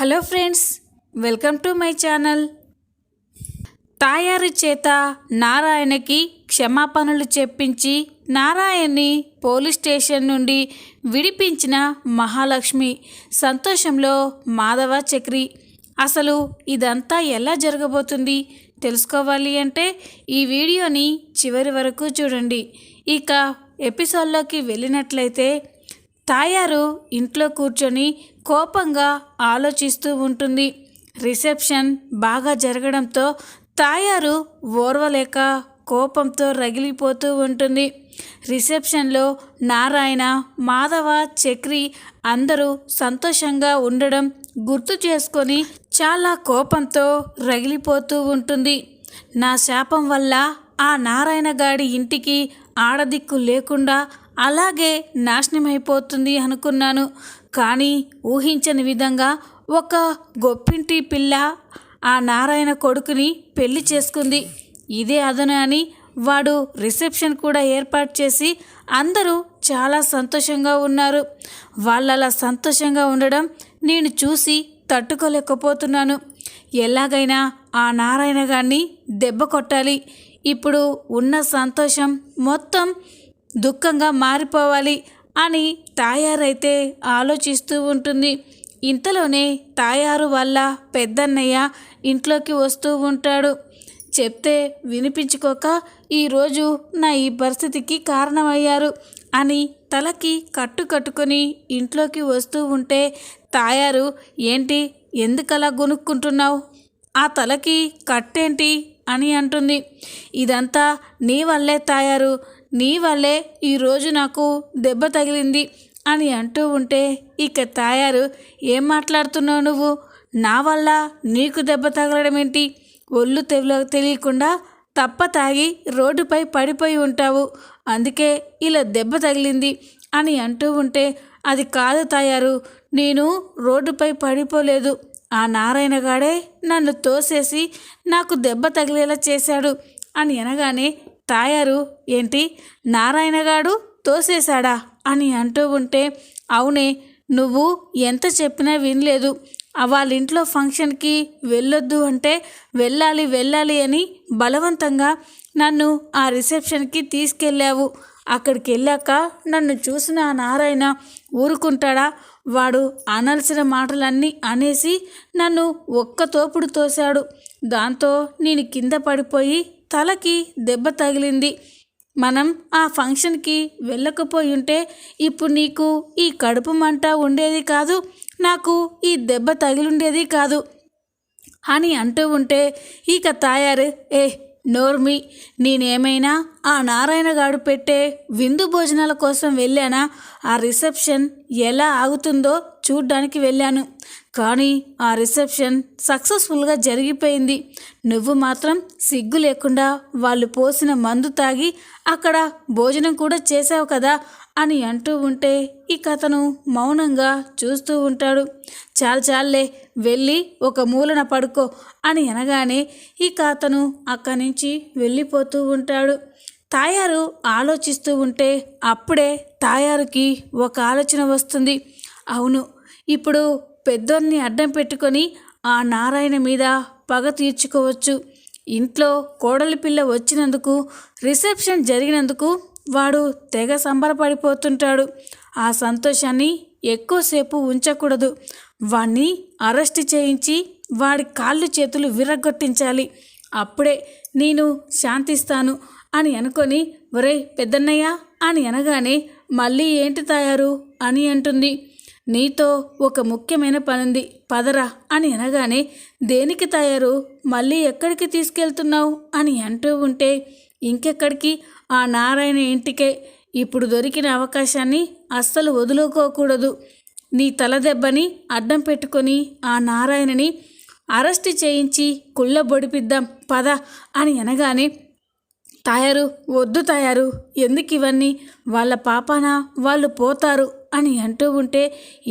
Hello friends, welcome to my channel. తాయారు చేత నారాయణకి క్షమాపణలు చెప్పించి నారాయణ్ని పోలీస్ స్టేషన్ నుండి విడిపించిన మహాలక్ష్మి సంతోషంలో మాధవ చక్రి. అసలు ఇదంతా ఎలా జరగబోతుంది తెలుసుకోవాలి అంటే ఈ వీడియోని చివరి వరకు చూడండి. ఇక ఎపిసోడ్లోకి వెళ్ళినట్లయితే తాయారు ఇంట్లో కూర్చొని కోపంగా ఆలోచిస్తూ ఉంటుంది. రిసెప్షన్ బాగా జరగడంతో తాయారు ఓర్వలేక కోపంతో రగిలిపోతూ ఉంటుంది. రిసెప్షన్లో నారాయణ, మాధవ, చక్రి అందరూ సంతోషంగా ఉండడం గుర్తు చేసుకొని చాలా కోపంతో రగిలిపోతూ ఉంటుంది. నా శాపం వల్ల ఆ నారాయణ గాడి ఇంటికి ఆడదిక్కు లేకుండా అలాగే నాశనమైపోతుంది అనుకున్నాను. కానీ ఊహించని విధంగా ఒక గొప్పింటి పిల్ల ఆ నారాయణ కొడుకుని పెళ్లి చేసుకుంది. ఇదే అదను అని వాడు రిసెప్షన్ కూడా ఏర్పాటు చేసి అందరూ చాలా సంతోషంగా ఉన్నారు. వాళ్ళలా సంతోషంగా ఉండడం నేను చూసి తట్టుకోలేకపోతున్నాను. ఎలాగైనా ఆ నారాయణ గారిని దెబ్బ కొట్టాలి. ఇప్పుడు ఉన్న సంతోషం మొత్తం దుఃఖంగా మారిపోవాలి అని తాయారైతే ఆలోచిస్తూ ఉంటుంది. ఇంతలోనే తాయారు వల్ల పెద్దన్నయ్య ఇంట్లోకి వస్తూ ఉంటాడు. చెప్తే వినిపించుకోక ఈరోజు నా ఈ పరిస్థితికి కారణమయ్యారు అని తలకి కట్టుకొని ఇంట్లోకి వస్తూ ఉంటే తాయారు, ఏంటి ఎందుకలా గొనుక్కుంటున్నావు, ఆ తలకి కట్టేంటి అని అంటుంది. ఇదంతా నీ వల్లే తాయారు, నీ వల్లే ఈరోజు నాకు దెబ్బ తగిలింది అని అంటూ ఉంటే ఇక తాయారు, ఏం మాట్లాడుతున్నావు నువ్వు, నా వల్ల నీకు దెబ్బ తగలడం ఏంటి, ఒళ్ళు తెలియకుండా తప్ప తాగి రోడ్డుపై పడిపోయి ఉంటావు, అందుకే ఇలా దెబ్బ తగిలింది అని అంటూ ఉంటే, అది కాదు తాయారు, నేను రోడ్డుపై పడిపోలేదు, ఆ నారాయణ గాడే నన్ను తోసేసి నాకు దెబ్బ తగిలేలా చేశాడు అని అనగానే తాయారు, ఏంటి నారాయణగాడు తోసేశాడా అని అంటూ ఉంటే, అవునే, నువ్వు ఎంత చెప్పినా వినలేదు, వాళ్ళ ఇంట్లో ఫంక్షన్కి వెళ్ళొద్దు అంటే వెళ్ళాలి అని బలవంతంగా నన్ను ఆ రిసెప్షన్కి తీసుకెళ్ళావు. అక్కడికి వెళ్ళాక నన్ను చూసిన ఆ నారాయణ ఊరుకుంటాడా, వాడు అనాల్సిన మాటలన్నీ అనేసి నన్ను ఒక్క తోపుడు తోశాడు. దాంతో నేను కింద పడిపోయి తలకి దెబ్బ తగిలింది. మనం ఆ ఫంక్షన్కి వెళ్ళకపోయి ఉంటే ఇప్పుడు నీకు ఈ కడుపు మంట ఉండేది కాదు, నాకు ఈ దెబ్బ తగిలుండేది కాదు అని అంటూ ఉంటే ఇక తాయారు, నోర్మి, నేనేమైనా ఆ నారాయణగాడు పెట్టే విందు భోజనాల కోసం వెళ్ళానా, ఆ రిసెప్షన్ ఎలా ఆగుతుందో చూడ్డానికి వెళ్ళాను, కానీ ఆ రిసెప్షన్ సక్సెస్ఫుల్గా జరిగిపోయింది. నువ్వు మాత్రం సిగ్గు లేకుండా వాళ్ళు పోసిన మందు తాగి అక్కడ భోజనం కూడా చేసావు కదా అని అంటూ ఉంటే ఇక అతను మౌనంగా చూస్తూ ఉంటాడు. చాలే వెళ్ళి ఒక మూలన పడుకో అని అనగానే ఇక అతను అక్కడి నుంచి వెళ్ళిపోతూ ఉంటాడు. తాయారు ఆలోచిస్తూ ఉంటే అప్పుడే తాయారుకి ఒక ఆలోచన వస్తుంది. అవును, ఇప్పుడు పెద్దోన్ని అడ్డం పెట్టుకొని ఆ నారాయణ మీద పగ తీర్చుకోవచ్చు. ఇంట్లో కోడలి పిల్ల వచ్చినందుకు, రిసెప్షన్ జరిగినందుకు వాడు తెగ సంబరపడిపోతుంటాడు. ఆ సంతోషాన్ని ఎక్కువసేపు ఉంచకూడదు. వాణ్ణి అరెస్ట్ చేయించి వాడి కాళ్ళు చేతులు విరగొట్టించాలి. అప్పుడే నేను శాంతిస్తాను అని అనుకొని, ఒరేయ్ పెద్దన్నయ్య అని అనగానే మళ్ళీ ఏంటి తాయారు అని అంటుంది. నీతో ఒక ముఖ్యమైన పనుంది, పదరా అని అనగానే దేనికి తాయారు, మళ్ళీ ఎక్కడికి తీసుకెళ్తున్నావు అని అంటూ ఉంటే ఇంకెక్కడికి, ఆ నారాయణ ఇంటికే. ఇప్పుడు దొరికిన అవకాశాన్ని అస్సలు వదులుకోకూడదు. నీ తలదెబ్బని అడ్డం పెట్టుకొని ఆ నారాయణని అరెస్ట్ చేయించి కుళ్ళబొడిపిద్దాం పద అని అనగానే తాయారు, వద్దు తాయారు, ఎందుకు ఇవన్నీ, వాళ్ళ పాపాన వాళ్ళు పోతారు అని అంటూ ఉంటే,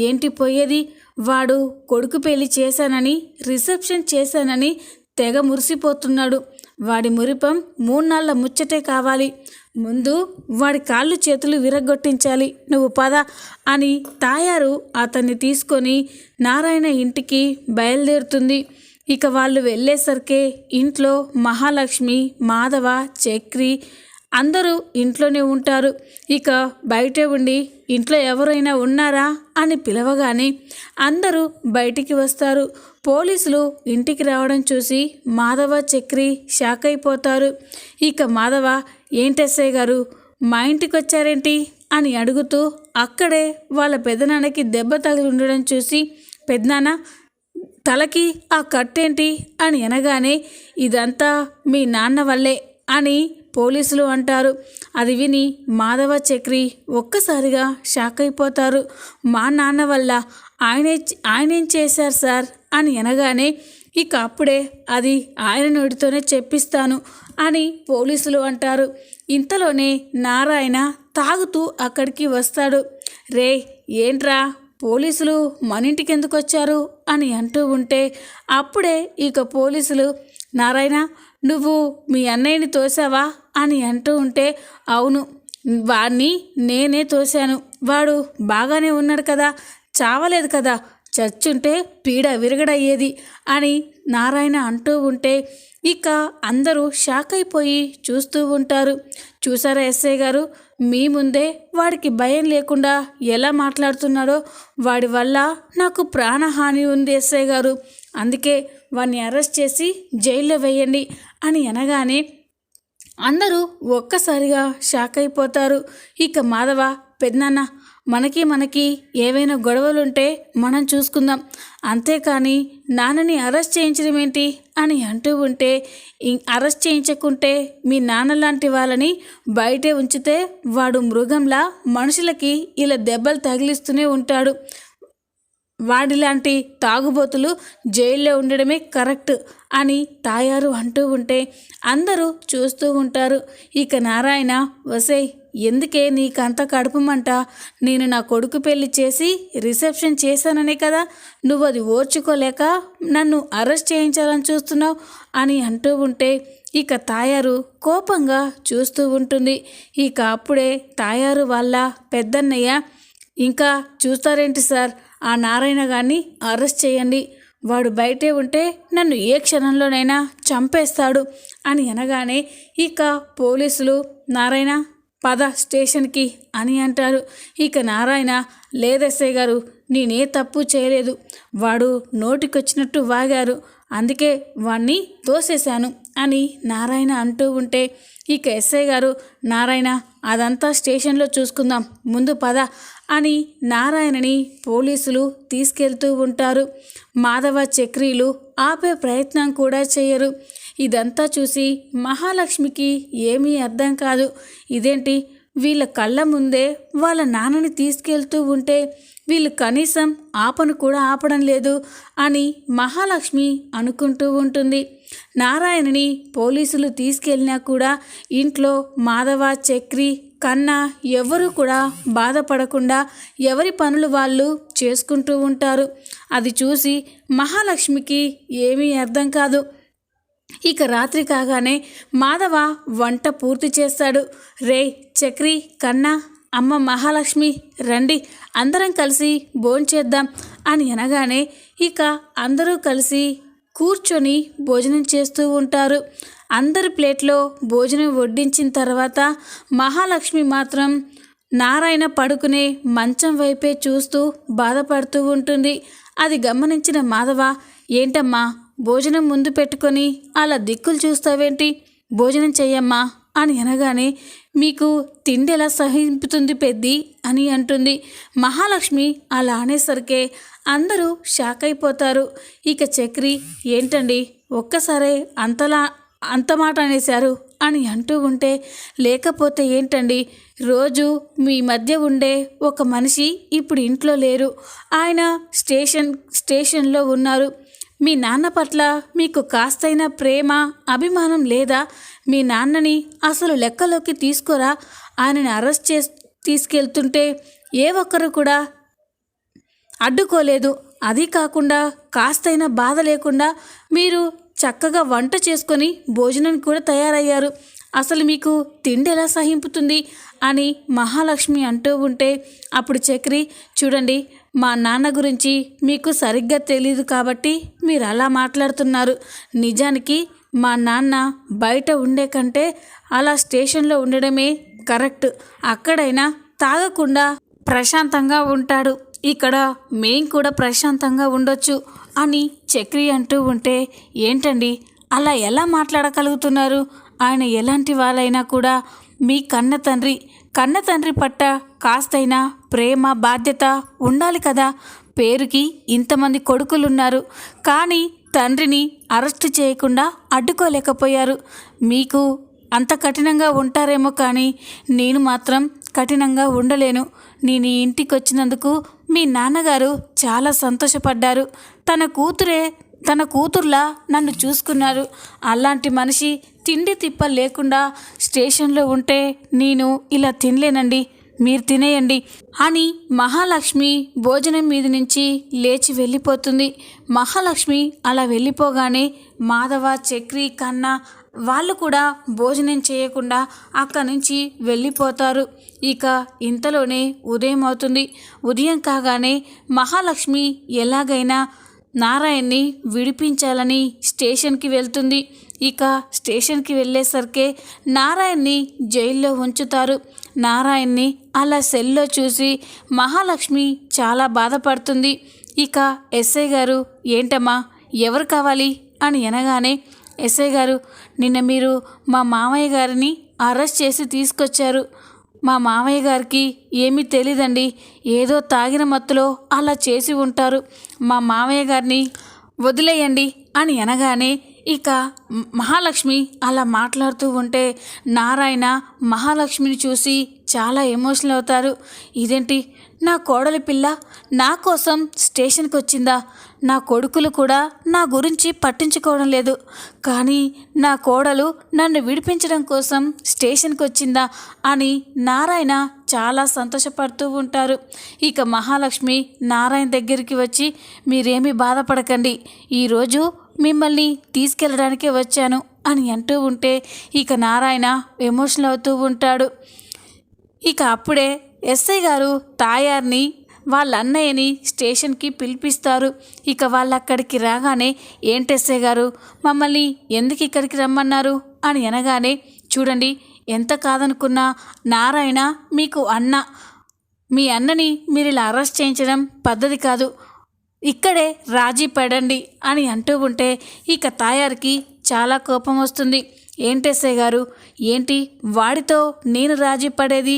ఏంటి పోయేది, వాడు కొడుకు పెళ్లి చేశానని రిసెప్షన్ చేశానని తెగ మురిసిపోతున్నాడు. వాడి మురిపం 3 నాళ్ళ ముచ్చటే కావాలి. ముందు వాడి కాళ్ళు చేతులు విరగ్గొట్టించాలి, నువ్వు పద అని తాయారు అతన్ని తీసుకొని నారాయణ ఇంటికి బయలుదేరుతుంది. ఇక వాళ్ళు వెళ్ళేసరికే ఇంట్లో మహాలక్ష్మి, మాధవ, చక్రి అందరూ ఇంట్లోనే ఉంటారు. ఇక బయటే ఉండి ఇంట్లో ఎవరైనా ఉన్నారా అని పిలవగానే అందరూ బయటికి వస్తారు. పోలీసులు ఇంటికి రావడం చూసి మాధవ, చక్రి షాక్ అయిపోతారు. ఇక మాధవ, ఏంటెస్ఐ గారు మా ఇంటికి వచ్చారేంటి అని అడుగుతూ అక్కడే వాళ్ళ పెదనాన్నకి దెబ్బ తగిలి ఉండడం చూసి, పెదనాన్న తలకి ఆ కట్టేంటి అని అనగానే, ఇదంతా మీ నాన్న వల్లే అని పోలీసులు అంటారు. అది విని మాధవ, చక్రి ఒక్కసారిగా షాక్ అయిపోతారు. మా నాన్న వల్ల ఆయనేం చేశారు సార్ అని అనగానే, ఇక అప్పుడే అది ఆయన నోటితోనే చెప్పిస్తాను అని పోలీసులు అంటారు. ఇంతలోనే నారాయణ తాగుతూ అక్కడికి వస్తాడు. రే ఏంట్రా పోలీసులు మన ఇంటికి ఎందుకు వచ్చారు అని అంటూ ఉంటే, అప్పుడే ఇక పోలీసులు, నారాయణ నువ్వు మీ అన్నయ్యని తోసావా అని అంటూ ఉంటే, అవును వాడిని నేనే తోశాను, వాడు బాగానే ఉన్నాడు కదా, చావలేదు కదా, చచ్చుంటే పీడ విరగడయ్యేది అని నారాయణ అంటూ ఉంటే ఇక అందరూ షాక్ అయిపోయి చూస్తూ ఉంటారు. చూసారా ఎస్ఐ గారు, మీ ముందే వాడికి భయం లేకుండా ఎలా మాట్లాడుతున్నాడో, వాడి వల్ల నాకు ప్రాణహాని ఉంది ఎస్ఐ గారు, అందుకే వాడిని అరెస్ట్ చేసి జైల్లో వేయండి అని అనగానే అందరూ ఒక్కసారిగా షాక్ అయిపోతారు. ఇక మాధవ, పెద్దనాన్న మనకి ఏవైనా గొడవలుంటే మనం చూసుకుందాం, అంతేకాని నాన్నని అరెస్ట్ చేయించడం ఏంటి అని అంటూ ఉంటే, అరెస్ట్ చేయించకుంటే మీ నాన్న లాంటి వాళ్ళని బయటే ఉంచితే వాడు మృగంలా మనుషులకి ఇలా దెబ్బలు తగిలిస్తూనే ఉంటాడు, వాడిలాంటి తాగుబోతులు జైల్లో ఉండడమే కరెక్ట్ అని తాయారు అంటూ ఉంటే అందరూ చూస్తూ ఉంటారు. ఇక నారాయణ, వసే ఎందుకే నీకంత కడుపుమంట, నేను నా కొడుకు పెళ్లి చేసి రిసెప్షన్ చేశాననే కదా నువ్వు అది ఓర్చుకోలేక నన్ను అరెస్ట్ చేయించాలని చూస్తున్నావు అని అంటూ ఉంటే ఇక తాయారు కోపంగా చూస్తూ ఉంటుంది. ఇక అప్పుడే తాయారు వాళ్ళ పెద్దన్నయ్య, ఇంకా చూస్తారేంటి సార్, ఆ నారాయణ గారిని అరెస్ట్ చేయండి, వాడు బయటే ఉంటే నన్ను ఏ క్షణంలోనైనా చంపేస్తాడు అని అనగానే ఇక పోలీసులు, నారాయణ పద స్టేషన్కి అని అంటారు. ఇక నారాయణ, లేదెస్ఐ గారు నేనే తప్పు చేయలేదు, వాడు నోటికొచ్చినట్టు వాగారు, అందుకే వాణ్ణి తోసేశాను అని నారాయణ అంటూ ఉంటే ఇక ఎస్ఐ గారు, నారాయణ అదంతా స్టేషన్లో చూసుకుందాం, ముందు పద అని నారాయణని పోలీసులు తీసుకెళ్తూ ఉంటారు. మాధవ, చక్రీలు ఆపే ప్రయత్నం కూడా చేయరు. ఇదంతా చూసి మహాలక్ష్మికి ఏమీ అర్థం కాదు. ఇదేంటి, వీళ్ళ కళ్ళ ముందే వాళ్ళ నాన్నని తీసుకెళ్తూ ఉంటే వీళ్ళు కనీసం ఆపను కూడా ఆపడం లేదు అని మహాలక్ష్మి అనుకుంటూ ఉంటుంది. నారాయణని పోలీసులు తీసుకెళ్ళినా కూడా ఇంట్లో మాధవ, చక్రి, కన్నా ఎవరు కూడా బాధపడకుండా ఎవరి పనులు వాళ్ళు చేసుకుంటూ ఉంటారు. అది చూసి మహాలక్ష్మికి ఏమీ అర్థం కాదు. ఇక రాత్రి కాగానే మాధవ వంట పూర్తి చేస్తాడు. రే చక్రి, కన్నా, అమ్మ మహాలక్ష్మి రండి అందరం కలిసి భోంచేద్దాం అని అనగానే ఇక అందరూ కలిసి కూర్చొని భోజనం చేస్తూ ఉంటారు. అందరి ప్లేట్లో భోజనం వడ్డించిన తర్వాత మహాలక్ష్మి మాత్రం నారాయణ పడుకునే మంచం వైపే చూస్తూ బాధపడుతూ ఉంటుంది. అది గమనించిన మాధవ, ఏంటమ్మా భోజనం ముందు పెట్టుకొని అలా దిక్కులు చూస్తావేంటి, భోజనం చెయ్యమ్మా అని అనగానే, మీకు తిండి ఎలా సహింపుతుంది పెద్ది అని అంటుంది. మహాలక్ష్మి అలా అనేసరికే అందరూ షాక్ అయిపోతారు. ఇక చక్రి, ఏంటండి ఒక్కసారే అంత మాట అనేశారు అని అంటూ ఉంటే, లేకపోతే ఏంటండి, రోజు మీ మధ్య ఉండే ఒక మనిషి ఇప్పుడు ఇంట్లో లేరు, ఆయన స్టేషన్లో ఉన్నారు, మీ నాన్న పట్ల మీకు కాస్తైనా ప్రేమ అభిమానం లేదా, మీ నాన్నని అసలు లెక్కలోకి తీసుకోరా, ఆయనని అరెస్ట్ తీసుకెళ్తుంటే ఏ ఒక్కరు కూడా అడ్డుకోలేదు, అది కాకుండా కాస్తైనా బాధ లేకుండా మీరు చక్కగా వంట చేసుకొని భోజనం కూడా తయారయ్యారు, అసలు మీకు తిండి ఎలా సహింపుతుంది అని మహాలక్ష్మి అంటూ ఉంటే అప్పుడు చక్రి, చూడండి మా నాన్న గురించి మీకు సరిగ్గా తెలియదు కాబట్టి మీరు అలా మాట్లాడుతున్నారు. నిజానికి మా నాన్న బయట ఉండే కంటే అలా స్టేషన్లో ఉండడమే కరెక్ట్. అక్కడైనా తాగకుండా ప్రశాంతంగా ఉంటాడు. ఇక్కడ మేం కూడా ప్రశాంతంగా ఉండొచ్చు అని చక్రి అంటూ ఉంటే, ఏంటండి అలా ఎలా మాట్లాడగలుగుతున్నారు? ఆయన ఎలాంటి వాళ్ళైనా కూడా మీ కన్న తండ్రి పట్ల కాస్తైనా ప్రేమ బాధ్యత ఉండాలి కదా. పేరుకి ఇంతమంది కొడుకులున్నారు, కానీ తండ్రిని అరెస్ట్ చేయకుండా అడ్డుకోలేకపోయారు. మీకు అంత కఠినంగా ఉంటారేమో, కానీ నేను మాత్రం కఠినంగా ఉండలేను. నేను ఈ ఇంటికి వచ్చినందుకు మీ నాన్నగారు చాలా సంతోషపడ్డారు. తన కూతుర్లా నన్ను చూసుకున్నారు. అలాంటి మనిషి తిండి తిప్ప లేకుండా స్టేషన్లో ఉంటే నేను ఇలా తినలేనండి, మీరు తినేయండి అని మహాలక్ష్మి భోజనం మీద నుంచి లేచి వెళ్ళిపోతుంది. మహాలక్ష్మి అలా వెళ్ళిపోగానే మాధవ, చక్రి, కన్న వాళ్ళు కూడా భోజనం చేయకుండా అక్కడి నుంచి వెళ్ళిపోతారు. ఇక ఇంతలోనే ఉదయం అవుతుంది. ఉదయం కాగానే మహాలక్ష్మి ఎలాగైనా నారాయణ్ని విడిపించాలని స్టేషన్కి వెళ్తుంది. ఇక స్టేషన్కి వెళ్ళేసరికి నారాయణ్ని జైల్లో ఉంచుతారు. నారాయణ్ని అలా సెల్లో చూసి మహాలక్ష్మి చాలా బాధపడుతుంది. ఇక ఎస్ఐ గారు, ఏంటమ్మా ఎవరు కావాలి అని అనగానే, ఎస్ఐ గారు, నిన్న మీరు మా మామయ్య గారిని అరెస్ట్ చేసి తీసుకొచ్చారు. మా మామయ్య గారికి ఏమీ తెలీదండి, ఏదో తాగిన మత్తులో అలా చేసి ఉంటారు. మా మామయ్య గారిని వదిలేయండి అని అనగానే ఇక మహాలక్ష్మి అలా మాట్లాడుతూ ఉంటే నారాయణ మహాలక్ష్మిని చూసి చాలా ఎమోషనల్ అవుతారు. ఇదేంటి, నా కోడలి పిల్ల నా కోసం స్టేషన్కి వచ్చిందా? నా కొడుకులు కూడా నా గురించి పట్టించుకోవడం లేదు, కానీ నా కోడలు నన్ను విడిపించడం కోసం స్టేషన్కి వచ్చిందా అని నారాయణ చాలా సంతోషపడుతూ ఉంటారు. ఇక మహాలక్ష్మి నారాయణ దగ్గరికి వచ్చి, మీరేమీ బాధపడకండి, ఈరోజు మిమ్మల్ని తీసుకెళ్ళడానికే వచ్చాను అని అంటూ ఉంటే ఇక నారాయణ ఎమోషనల్ అవుతూ ఉంటాడు. ఇక అప్పుడే ఎస్ఐ గారు తాయార్ని వాళ్ళ అన్నయ్యని స్టేషన్కి పిలిపిస్తారు. ఇక వాళ్ళు అక్కడికి రాగానే, ఏంటి ఎస్ఐ గారు మమ్మల్ని ఎందుకు ఇక్కడికి రమ్మన్నారు అని అనగానే, చూడండి ఎంత కాదనుకున్నా నారాయణ మీకు అన్న, మీ అన్నని మీరు ఇలా అరెస్ట్ చేయించడం పద్ధతి కాదు, ఇక్కడే రాజీ పడండి అని అంటూ ఉంటే ఇక తాయార్కి చాలా కోపం వస్తుంది. ఏంటి ఎస్ఐ గారు, ఏంటి వాడితో నేను రాజీ పడేది?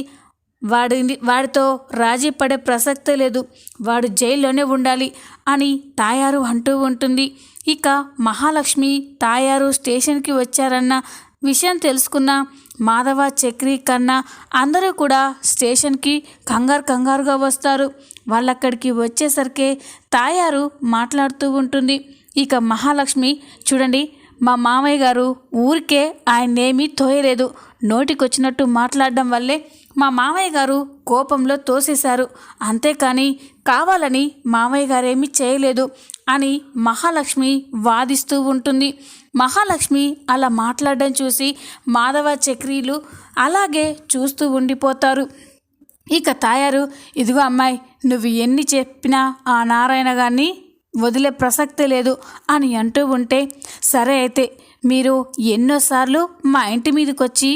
వాడితో రాజీ పడే ప్రసక్తే లేదు, వాడు జైల్లోనే ఉండాలి అని తాయారు అంటూ ఉంటుంది. ఇక మహాలక్ష్మి తాయారు స్టేషన్కి వచ్చారన్న విషయం తెలుసుకున్న మాధవ, చక్రి, కన్న అందరూ కూడా స్టేషన్కి కంగారుగా వస్తారు. వాళ్ళక్కడికి వచ్చేసరికి తాయారు మాట్లాడుతూ ఉంటుంది. ఇక మహాలక్ష్మి, చూడండి మా మామయ్య గారు ఊరికే ఆయన్నేమీ తోయలేదు, నోటికొచ్చినట్టు మాట్లాడడం వల్లే మా మామయ్య గారు కోపంలో తోసేశారు, అంతేకాని కావాలని మామయ్య గారేమీ చేయలేదు అని మహాలక్ష్మి వాదిస్తూ ఉంటుంది. మహాలక్ష్మి అలా మాట్లాడడం చూసి మాధవ, చక్రీలు అలాగే చూస్తూ ఉండిపోతారు. ఇక తాయారు, ఇదిగో అమ్మాయి, నువ్వు ఎన్ని చెప్పినా ఆ నారాయణ గారిని వదిలే ప్రసక్తే లేదు అని అంటూ ఉంటే, సరే అయితే మీరు ఎన్నోసార్లు మా ఇంటి మీదకి వచ్చి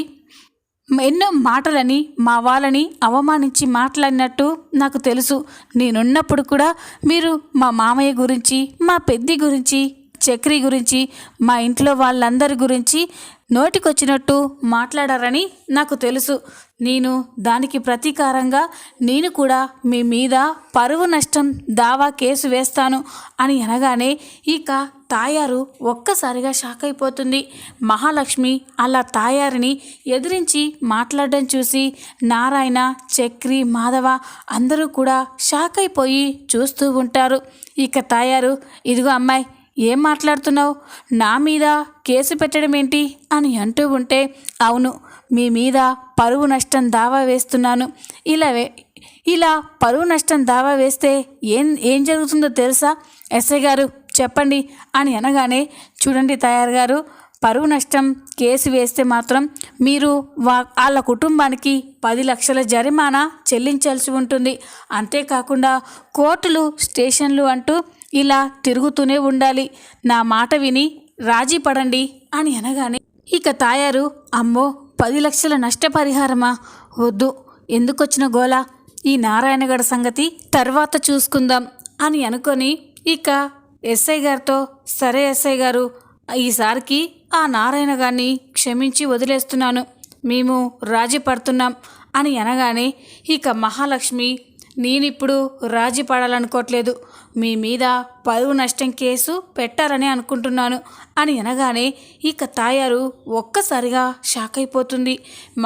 ఎన్నో మాటలని మా వాళ్ళని అవమానించి మాట్లాడినట్టు నాకు తెలుసు. నేనున్నప్పుడు కూడా మీరు మా మామయ్య గురించి, మా పెద్ది గురించి, చక్రి గురించి, మా ఇంట్లో వాళ్ళందరి గురించి నోటికొచ్చినట్టు మాట్లాడారని నాకు తెలుసు. నేను దానికి ప్రతీకారంగా నేను కూడా మీ మీద పరువు నష్టం దావా కేసు వేస్తాను అని అనగానే ఇక తాయారు ఒక్కసారిగా షాక్ అయిపోతుంది. మహాలక్ష్మి అలా తాయారిని ఎదిరించి మాట్లాడడం చూసి నారాయణ, చక్రి, మాధవ అందరూ కూడా షాక్ అయిపోయి చూస్తూ ఉంటారు. ఇక తాయారు, ఇదిగో అమ్మాయి, ఏం మాట్లాడుతున్నావు? నా మీద కేసు పెట్టడం ఏంటి అని అంటూ ఉంటే, అవును, మీ మీద పరువు నష్టం దావా వేస్తున్నాను. ఇలా పరువు నష్టం దావా వేస్తే ఏం జరుగుతుందో తెలుసా? ఎస్ఐ గారు చెప్పండి అని అనగానే, చూడండి తాయారు గారు, పరువు నష్టం కేసు వేస్తే మాత్రం మీరు వాళ్ళ కుటుంబానికి 10 లక్షల జరిమానా చెల్లించాల్సి ఉంటుంది. అంతేకాకుండా కోర్టులు స్టేషన్లు అంటూ ఇలా తిరుగుతూనే ఉండాలి. నా మాట విని రాజీ పడండి అని అనగానే ఇక తాయారు అమ్మో 10 లక్షల నష్టపరిహారమా, వద్దు, ఎందుకొచ్చిన గోల, ఈ నారాయణగడ సంగతి తర్వాత చూసుకుందాం అని అనుకొని ఇక ఎస్ఐ గారితో సరే ఎస్ఐ గారు, ఈసారికి ఆ నారాయణ గారిని క్షమించి వదిలేస్తున్నాను, మేము రాజీ పడుతున్నాం అని అనగానే ఇక మహాలక్ష్మి నేనిప్పుడు రాజీ పడాలనుకోవట్లేదు, మీ మీద పరువు నష్టం కేసు పెట్టారని అనుకుంటున్నాను అని అనగానే ఇక తాయారు ఒక్కసారిగా షాక్ అయిపోతుంది.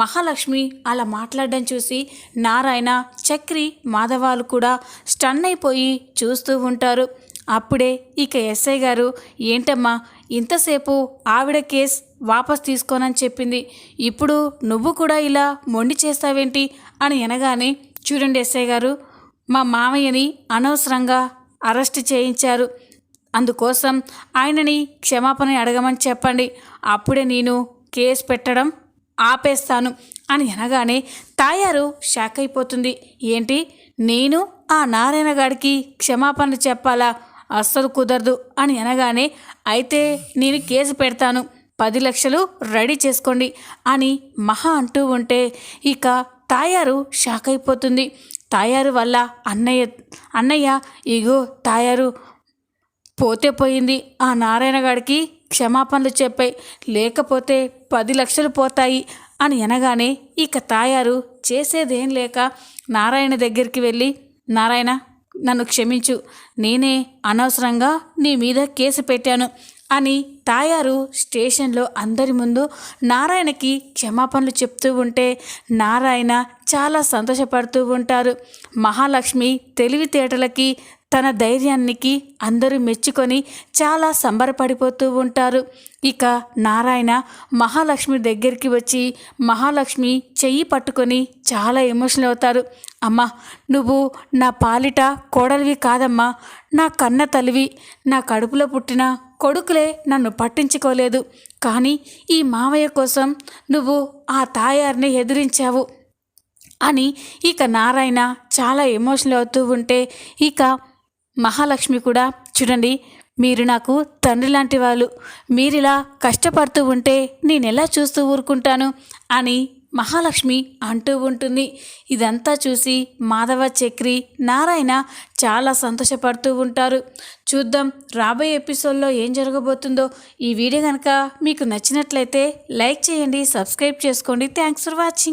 మహాలక్ష్మి అలా మాట్లాడడం చూసి నారాయణ, చక్రి, మాధవాలు కూడా స్టన్ అయిపోయి చూస్తూ ఉంటారు. అప్పుడే ఇక ఎస్ఐ గారు ఏంటమ్మా ఇంతసేపు ఆవిడ కేస్ వాపస్ తీసుకోనని చెప్పింది, ఇప్పుడు నువ్వు కూడా ఇలా మొండి చేస్తావేంటి అని అనగానే చూడండి ఎస్ఐ గారు, మా మామయ్యని అనవసరంగా అరెస్ట్ చేయించారు, అందుకోసం ఆయనని క్షమాపణ అడగమని చెప్పండి, అప్పుడే నేను కేసు పెట్టడం ఆపేస్తాను అని అనగానే తాయారు షాక్ అయిపోతుంది. ఏంటి, నేను ఆ నారాయణ గారికి క్షమాపణలు చెప్పాలా, అస్సలు కుదరదు అని అనగానే అయితే నేను కేసు పెడతాను, 10 లక్షలు రెడీ చేసుకోండి అని మహా అంటూ ఉంటే ఇక తాయారు షాక్ అయిపోతుంది. తాయారు వల్ల అన్నయ్య ఇగో తాయారు పోతే పోయింది, ఆ నారాయణ గారికి క్షమాపణలు చెప్పాయి, లేకపోతే 10 లక్షలు పోతాయి అని అనగానే ఇక తాయారు చేసేదేం లేక నారాయణ దగ్గరికి వెళ్ళి నారాయణ నన్ను క్షమించు, నేనే అనవసరంగా నీ మీద కేసు పెట్టాను అని తాయారు స్టేషన్లో అందరి ముందు నారాయణకి క్షమాపణలు చెప్తూ ఉంటే నారాయణ చాలా సంతోషపడుతూ ఉంటారు. మహాలక్ష్మి తెలివితేటలకి తన ధైర్యానికి అందరూ మెచ్చుకొని చాలా సంబరపడిపోతూ ఉంటారు. ఇక నారాయణ మహాలక్ష్మి దగ్గరికి వచ్చి మహాలక్ష్మి చెయ్యి పట్టుకొని చాలా ఎమోషనల్ అవుతారు. అమ్మా, నువ్వు నా పాలిట కోడలివి కాదమ్మా, నా కన్న తల్లివి, నా కడుపులో పుట్టిన కొడుకులే నన్ను పట్టించుకోలేదు, కానీ ఈ మావయ్య కోసం నువ్వు ఆ తాయారిని ఎదిరించావు అని ఇక నారాయణ చాలా ఎమోషనల్ అవుతూ ఉంటే ఇక మహాలక్ష్మి కూడా చూడండి, మీరు నాకు తండ్రి లాంటి వాళ్ళు, మీరిలా కష్టపడుతూ ఉంటే నేను ఎలా చూస్తూ ఊరుకుంటాను అని మహాలక్ష్మి అంటూ ఉంటుంది. ఇదంతా చూసి మాధవ, చక్రి, నారాయణ చాలా సంతోషపడుతూ ఉంటారు. చూద్దాం రాబోయే ఎపిసోడ్లో ఏం జరగబోతుందో. ఈ వీడియో కనుక మీకు నచ్చినట్లయితే లైక్ చేయండి, సబ్స్క్రైబ్ చేసుకోండి. Thanks for watching.